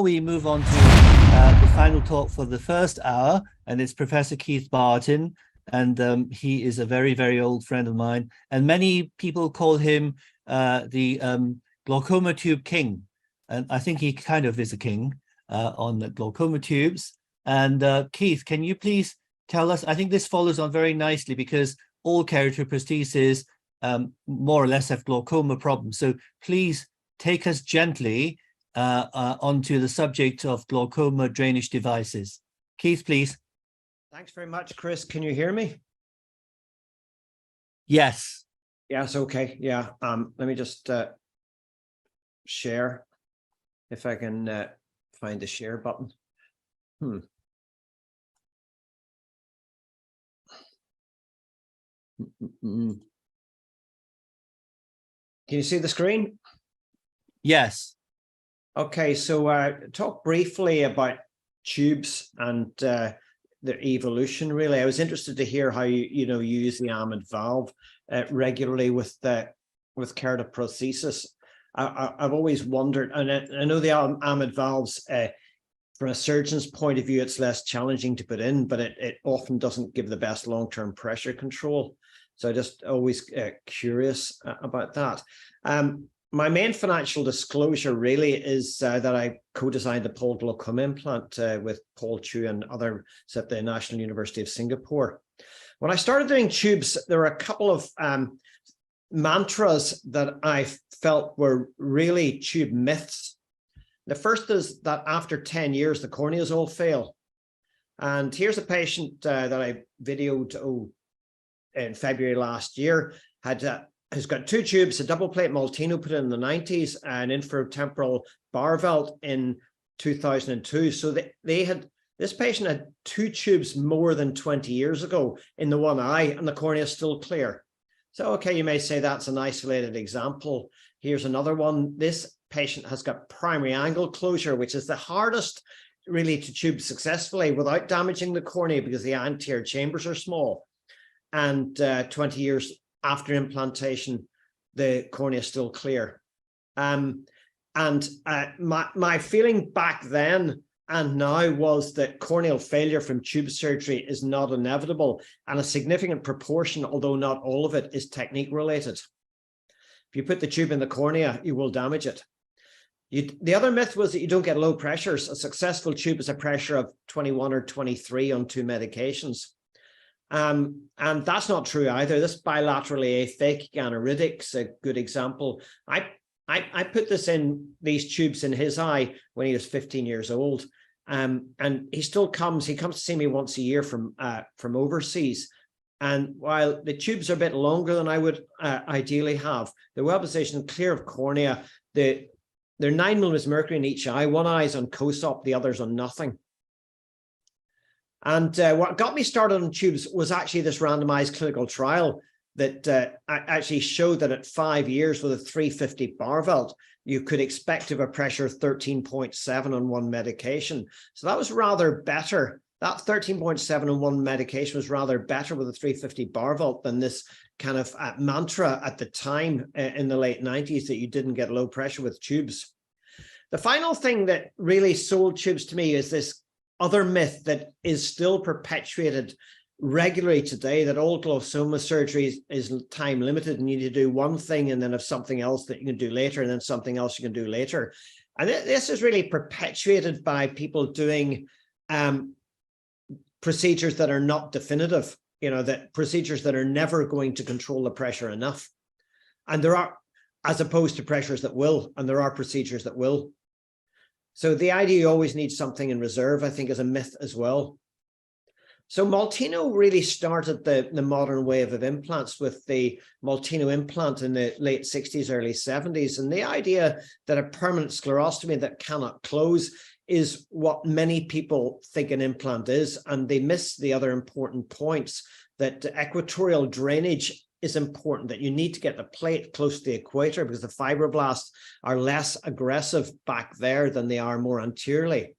before we move on to the final talk for the first hour, and it's Professor Keith Barton, and he is a very, very old friend of mine, and many people call him the glaucoma tube king, and I think he kind of is a king on the glaucoma tubes. And Keith, can you please tell us, I think this follows on very nicely because all keratoprostheses more or less have glaucoma problems. So please take us gently onto the subject of glaucoma drainage devices. Keith, please. Thanks very much, Chris. Can you hear me? Yes. Yes, okay. Yeah. Let me just share, if I can find the share button. Can you see the screen? Yes. Okay, so talk briefly about tubes and their evolution. Really, I was interested to hear how you use the amide valve regularly with keratoprosthesis. I've always wondered, and I know the amide valves, from a surgeon's point of view, it's less challenging to put in, but it often doesn't give the best long-term pressure control. So I just always curious about that. My main financial disclosure really is that I co-designed the Paul glaucoma implant with Paul Chu and others at the National University of Singapore. When I started doing tubes, there were a couple of mantras that I felt were really tube myths. The first is that after 10 years, the corneas all fail. And here's a patient that I videoed in February last year, has got two tubes, a double plate Maltino put in the 90s, and infratemporal Barvelt in 2002. So this patient had two tubes more than 20 years ago in the one eye, and the cornea is still clear. So, okay, you may say that's an isolated example. Here's another one. This patient has got primary angle closure, which is the hardest really to tube successfully without damaging the cornea because the anterior chambers are small. And 20 years after implantation, the cornea is still clear. My feeling back then and now was that corneal failure from tube surgery is not inevitable, and a significant proportion, although not all of it, is technique related. If you put the tube in the cornea, you will damage it. The other myth was that you don't get low pressures. A successful tube is a pressure of 21 or 23 on two medications. And that's not true either. This bilaterally aphakic aniridic, a good example. I put these tubes in his eye when he was 15 years old. And he comes to see me once a year from overseas. And while the tubes are a bit longer than I would ideally have, they're well positioned, clear of cornea. They're 9 millimeters mercury in each eye. One eye is on COSOP, the other's on nothing. And what got me started on tubes was actually this randomized clinical trial that actually showed that at 5 years with a 350 Barvelt, you could expect to have a pressure of 13.7 on one medication. So that was rather better. That 13.7 on one medication was rather better with a 350 Barvelt than this kind of mantra at the time in the late 90s that you didn't get low pressure with tubes. The final thing that really sold tubes to me is this other myth that is still perpetuated regularly today, that all glaucoma surgery is time limited and you need to do one thing and then have something else that you can do later and then something else you can do later. And this is really perpetuated by people doing procedures that are not definitive, that procedures that are never going to control the pressure enough. And there are, as opposed to pressures that will, and there are procedures that will. So the idea you always need something in reserve, I think, is a myth as well. So Maltino really started the modern wave of implants with the Maltino implant in the late 60s, early 70s. And the idea that a permanent sclerostomy that cannot close is what many people think an implant is. And they miss the other important points, that equatorial drainage is important, that you need to get the plate close to the equator because the fibroblasts are less aggressive back there than they are more anteriorly.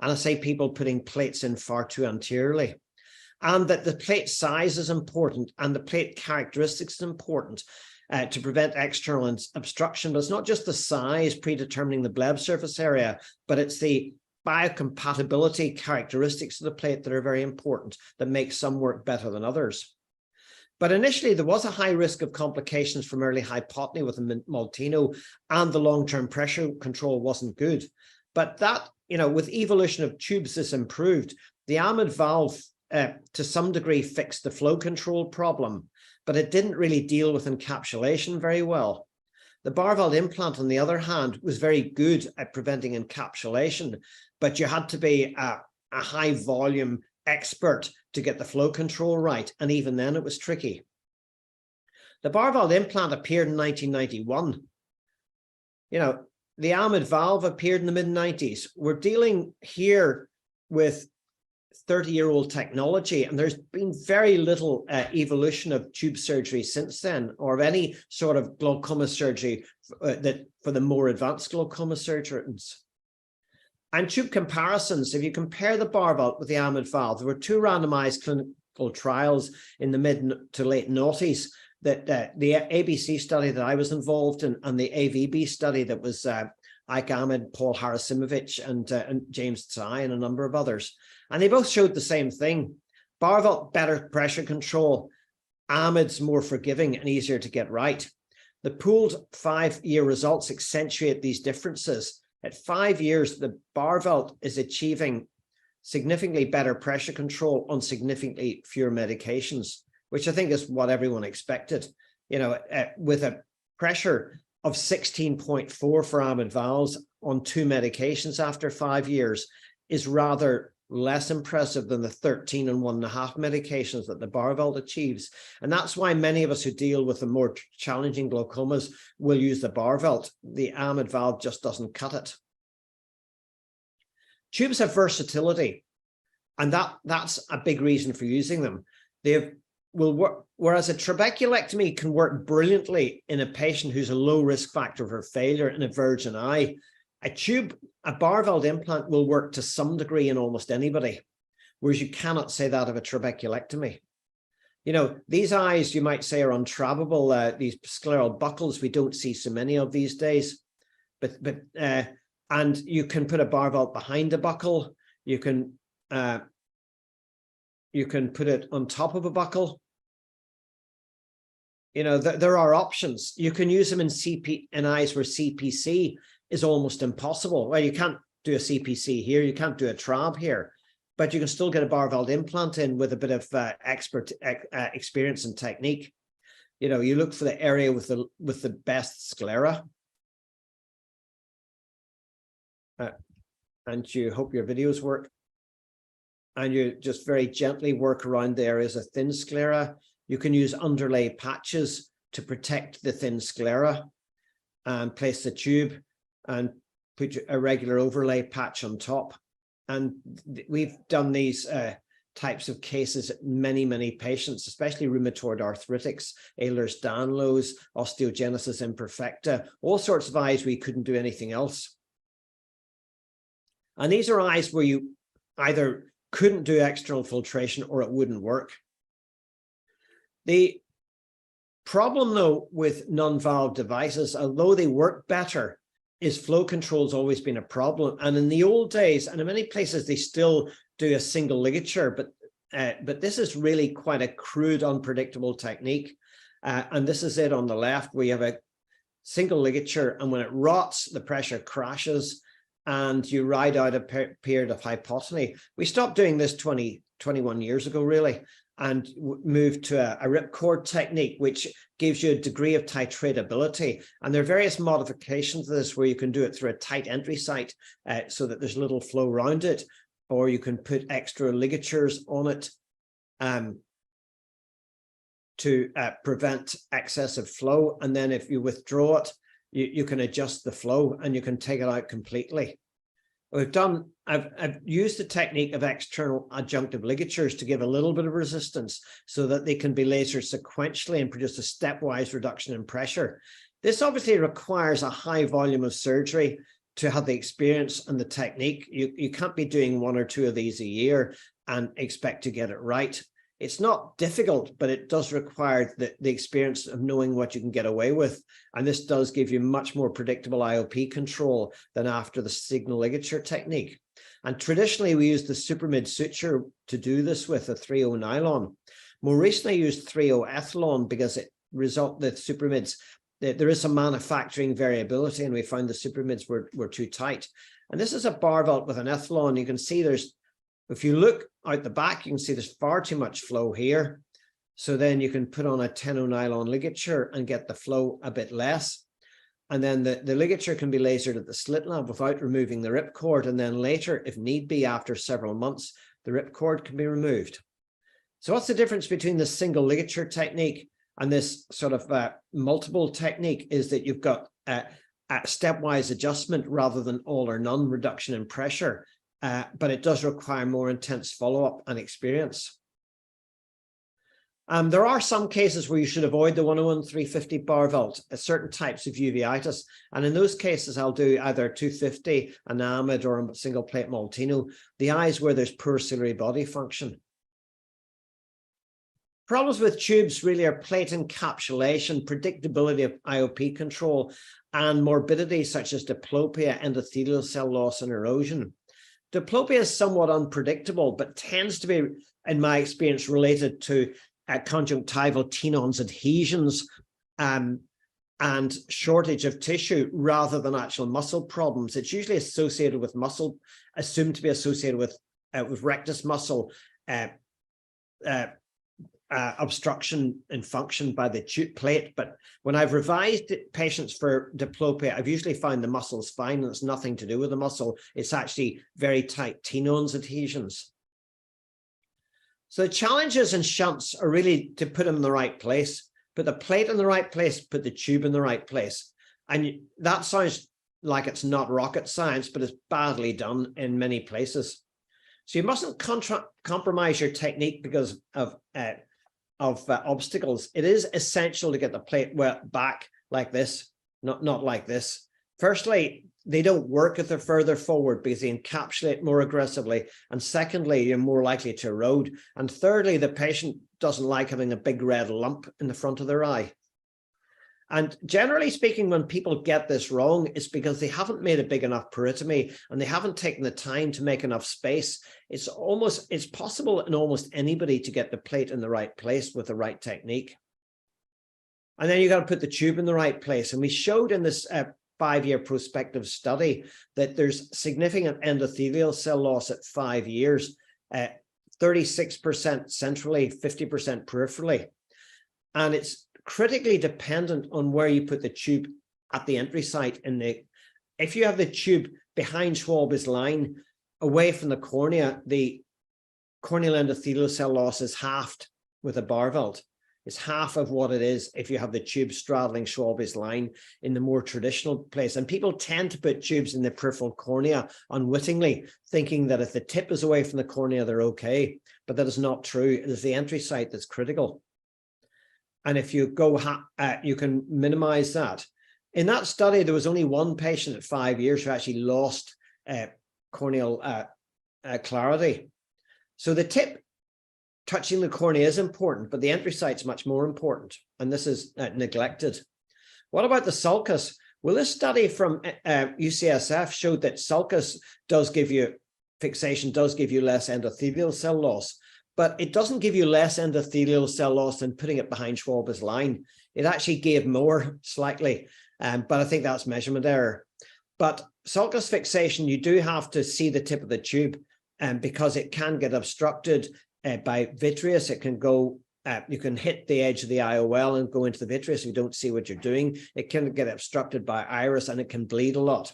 And I say people putting plates in far too anteriorly. And that the plate size is important and the plate characteristics is important. to prevent external obstruction. But it's not just the size predetermining the bleb surface area, but it's the biocompatibility characteristics of the plate that are very important, that make some work better than others. But initially, there was a high risk of complications from early hypotony with the Maltino, and the long-term pressure control wasn't good. But that, with evolution of tubes, this improved. The Ahmed valve, to some degree, fixed the flow control problem, but it didn't really deal with encapsulation very well. The Barveld implant, on the other hand, was very good at preventing encapsulation, but you had to be a high volume expert to get the flow control right, and even then it was tricky. The Barveld implant appeared in 1991. The Ahmed valve appeared in the mid-90s. We're dealing here with 30-year-old technology, and there's been very little evolution of tube surgery since then, or of any sort of glaucoma surgery for the more advanced glaucoma surgeons. And tube comparisons, if you compare the Barveld with the Ahmed valve, there were 2 randomized clinical trials in the mid to late noughties, that the ABC study that I was involved in, and the AVB study that was Ike Ahmed, Paul Harasimovich, and James Tsai, and a number of others. And they both showed the same thing. Barveld, better pressure control. Ahmed's more forgiving and easier to get right. The pooled 5-year results accentuate these differences. At 5 years, the Barveld is achieving significantly better pressure control on significantly fewer medications, which I think is what everyone expected. With a pressure of 16.4 for Ahmed valves on 2 medications after 5 years is rather less impressive than the 13 and 1.5 medications that the Barveld achieves. And that's why many of us who deal with the more challenging glaucomas will use the Barveld. The Ahmed valve just doesn't cut it. Tubes have versatility, and that's a big reason for using them. They will work, whereas a trabeculectomy can work brilliantly in a patient who's a low risk factor for failure in a virgin eye. A Barveld implant will work to some degree in almost anybody, whereas you cannot say that of a trabeculectomy. These eyes, you might say, are untrappable. These scleral buckles, we don't see so many of these days. And you can put a Barveld behind a buckle. You can put it on top of a buckle. There are options. You can use them in eyes where CPC is almost impossible. Well, you can't do a CPC here, you can't do a trab here, but you can still get a Barveld implant in with a bit of experience and technique. You look for the area with the best sclera, and you hope your videos work, and you just very gently work around the areas of thin sclera. You can use underlay patches to protect the thin sclera, and place the tube and put a regular overlay patch on top. And we've done these types of cases at many patients, especially rheumatoid arthritics, Ehlers-Danlos, osteogenesis imperfecta, all sorts of eyes where you couldn't do anything else. And these are eyes where you either couldn't do external filtration or it wouldn't work. The problem, though, with non-valve devices, although they work better, is flow control has always been a problem. And in the old days, and in many places, they still do a single ligature, but this is really quite a crude, unpredictable technique. And this is it on the left, where you have a single ligature, and when it rots, the pressure crashes, and you ride out a period of hypotony. We stopped doing this 21 years ago, really, and moved to a ripcord technique, which gives you a degree of titratability. And there are various modifications of this where you can do it through a tight entry site so that there's little flow around it, or you can put extra ligatures on it to prevent excessive flow. And then if you withdraw it, you can adjust the flow and you can take it out completely. I've used the technique of external adjunctive ligatures to give a little bit of resistance so that they can be lasered sequentially and produce a stepwise reduction in pressure. This obviously requires a high volume of surgery to have the experience and the technique. You can't be doing 1 or 2 of these a year and expect to get it right. It's not difficult, but it does require the experience of knowing what you can get away with. And this does give you much more predictable IOP control than after the signal ligature technique. And traditionally, we use the supermid suture to do this with a 3O nylon. More recently, I used 3O ethylon because it resulted the supermids, there is some manufacturing variability, and we found the supermids were too tight. And this is a bar vault with an ethylon. You can see if you look out the back, you can see there's far too much flow here. So then you can put on a 10O nylon ligature and get the flow a bit less. And then the ligature can be lasered at the slit lamp without removing the ripcord. And then later, if need be, after several months, the ripcord can be removed. So what's the difference between the single ligature technique and this sort of multiple technique is that you've got a stepwise adjustment rather than all or none reduction in pressure. But it does require more intense follow-up and experience. There are some cases where you should avoid the 101-350 bar vault, certain types of uveitis. And in those cases, I'll do either 250, an amide, or a single plate Maltino, the eyes where there's poor ciliary body function. Problems with tubes really are plate encapsulation, predictability of IOP control, and morbidity such as diplopia, endothelial cell loss, and erosion. Diplopia is somewhat unpredictable, but tends to be, in my experience, related to conjunctival tenons adhesions and shortage of tissue rather than actual muscle problems. It's usually associated with muscle, assumed to be associated with rectus muscle obstruction in function by the tube plate. But when I've revised patients for diplopia, I've usually found the muscle's fine and it's nothing to do with the muscle. It's actually very tight tenons adhesions. So the challenges in shunts are really to put them in the right place, put the plate in the right place, put the tube in the right place. And that sounds like it's not rocket science, but it's badly done in many places. So you mustn't compromise your technique because of obstacles. It is essential to get the plate back like this, not like this. Firstly, they don't work if they're further forward because they encapsulate more aggressively. And secondly, you're more likely to erode. And thirdly, the patient doesn't like having a big red lump in the front of their eye. And generally speaking, when people get this wrong, it's because they haven't made a big enough peritomy and they haven't taken the time to make enough space. It's possible in almost anybody to get the plate in the right place with the right technique. And then you got to put the tube in the right place. And we showed in this 5-year prospective study that there's significant endothelial cell loss at 5 years, 36% centrally, 50% peripherally. And it's critically dependent on where you put the tube at the entry site. If you have the tube behind Schwalbe's line, away from the cornea, the corneal endothelial cell loss is halved with a bar vault. It's half of what it is if you have the tube straddling Schwalbe's line in the more traditional place. And people tend to put tubes in the peripheral cornea unwittingly, thinking that if the tip is away from the cornea, they're okay. But that is not true. It is the entry site that's critical. And if you go, you can minimize that. In that study, there was only one patient at 5 years who actually lost corneal clarity. So the tip touching the cornea is important, but the entry site is much more important. And this is neglected. What about the sulcus? Well, this study from UCSF showed that sulcus does give you, fixation does give you less endothelial cell loss. But it doesn't give you less endothelial cell loss than putting it behind Schwalbe's line. It actually gave more slightly, but I think that's measurement error. But sulcus fixation, you do have to see the tip of the tube because it can get obstructed by vitreous. It can go, you can hit the edge of the IOL and go into the vitreous if you don't see what you're doing. It can get obstructed by iris and it can bleed a lot.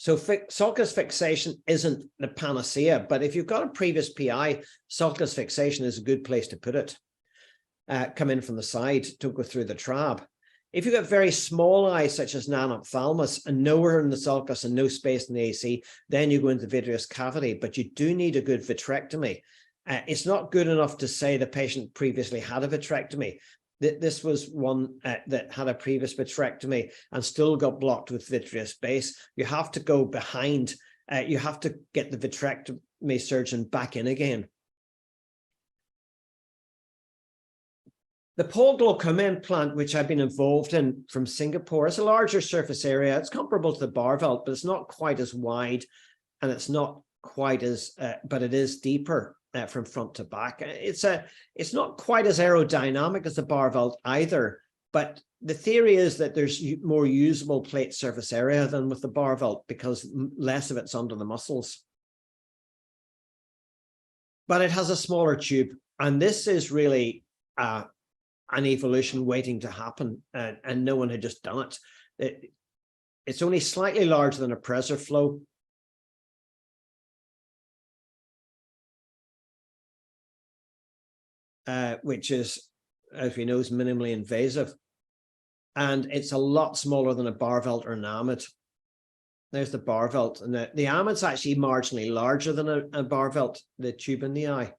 So sulcus fixation isn't the panacea, but if you've got a previous PI, sulcus fixation is a good place to put it. Come in from the side, don't go through the trab. If you've got very small eyes, such as non-ophthalmos, and nowhere in the sulcus and no space in the AC, then you go into the vitreous cavity, but you do need a good vitrectomy. It's not good enough to say the patient previously had a vitrectomy. This was one that had a previous vitrectomy and still got blocked with vitreous base. You have to go behind, you have to get the vitrectomy surgeon back in again. The pole glaucoma implant, which I've been involved in from Singapore, is a larger surface area. It's comparable to the Barvelt, but it's not quite as wide, and it's not quite as, but it is deeper from front to back. It's not quite as aerodynamic as the Barvelt either, but the theory is that there's more usable plate surface area than with the Barvelt because less of it's under the muscles. But it has a smaller tube, and this is really an evolution waiting to happen, and no one had just done it. It's only slightly larger than a pressure flow. Which is, as we know, is minimally invasive. And it's a lot smaller than a Barvelt or an Amid. There's the Barvelt. And the Amid's actually marginally larger than a Barvelt, the tube in the eye.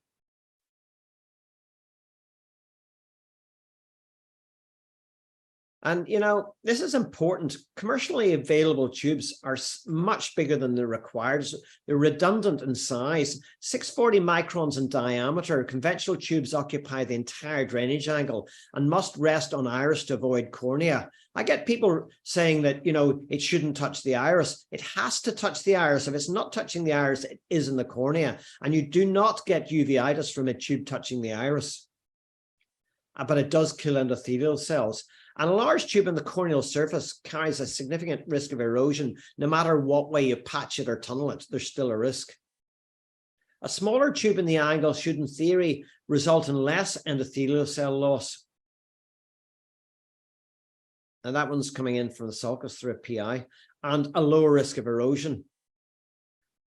And, you know, this is important. Commercially available tubes are much bigger than they're required. They're redundant in size. 640 microns in diameter. Conventional tubes occupy the entire drainage angle and must rest on iris to avoid cornea. I get people saying that, you know, it shouldn't touch the iris. It has to touch the iris. If it's not touching the iris, it is in the cornea. And you do not get uveitis from a tube touching the iris. But it does kill endothelial cells. And a large tube in the corneal surface carries a significant risk of erosion. No matter what way you patch it or tunnel it, there's still a risk. A smaller tube in the angle should, in theory, result in less endothelial cell loss. And that one's coming in from the sulcus through a PI, and a lower risk of erosion.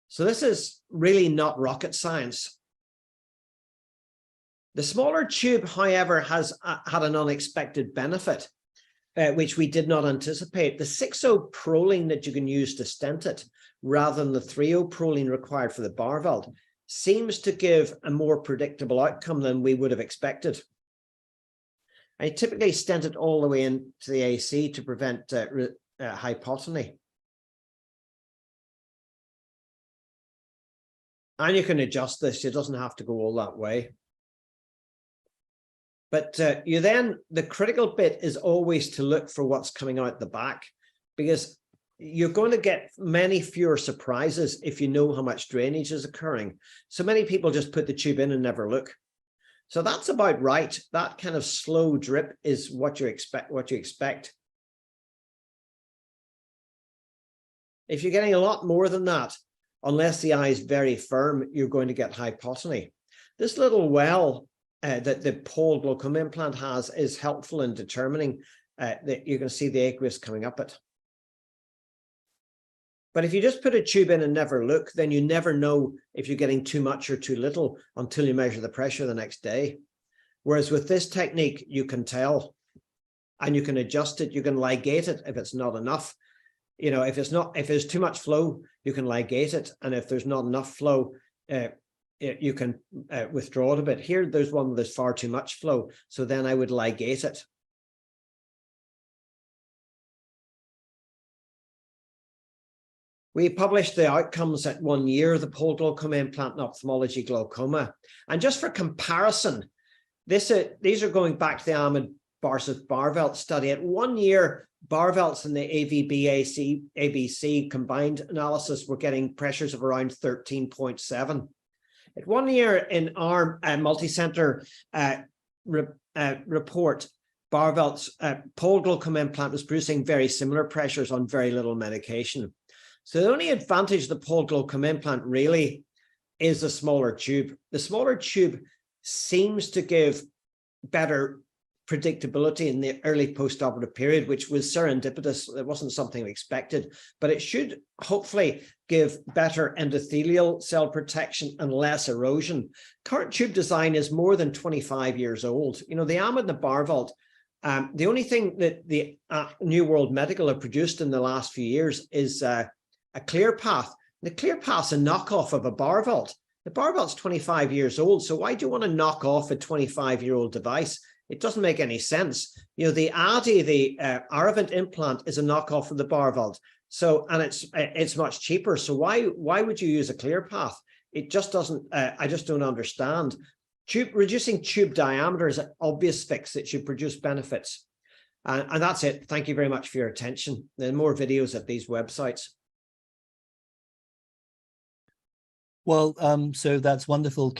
So this is really not rocket science. The smaller tube, however, has had an unexpected benefit, which we did not anticipate. The 6-0 proline that you can use to stent it, rather than the 3-0 proline required for the Barvelt, seems to give a more predictable outcome than we would have expected. I typically stent it all the way into the AC to prevent hypotony. And you can adjust this. It doesn't have to go all that way. But the critical bit is always to look for what's coming out the back, because you're going to get many fewer surprises if you know how much drainage is occurring. So many people just put the tube in and never look. So that's about right. That kind of slow drip is what you expect. If you're getting a lot more than that, unless the eye is very firm, you're going to get hypotony. This little well that the pole glaucoma implant has is helpful in determining that you can see the aqueous coming up it. But if you just put a tube in and never look, then you never know if you're getting too much or too little until you measure the pressure the next day. Whereas with this technique, you can tell, and you can adjust it. You can ligate it if it's not enough. You know, if there's too much flow, you can ligate it, and if there's not enough flow, you can withdraw it a bit. Here, there's one where there's far too much flow, so then I would ligate it. We published the outcomes at 1 year, the pole glaucoma implant in ophthalmology glaucoma. And just for comparison, these are going back to the Amid versus Barvelt study. At 1 year, Barvelts and the ABC combined analysis were getting pressures of around 13.7. At 1 year in our multi-center report, Barvelt's pole glaucoma implant was producing very similar pressures on very little medication. So the only advantage of the pole glaucoma implant really is the smaller tube. The smaller tube seems to give better predictability in the early postoperative period, which was serendipitous. It wasn't something we expected, but it should hopefully give better endothelial cell protection and less erosion. Current tube design is more than 25 years old. You know, the Amid and the Barvelt, the only thing that the New World Medical have produced in the last few years is a clear path. The clear path's a knockoff of a Barvelt. The Barvelt's 25 years old, so why do you want to knock off a 25-year-old device? It doesn't make any sense. You know, the ADI, the Aravint implant, is a knockoff of the Barvelt. So, and it's much cheaper. So why would you use a clear path? It just doesn't. I just don't understand. Reducing tube diameter is an obvious fix that should produce benefits. And that's it. Thank you very much for your attention. There are more videos at these websites. Well, so that's wonderful,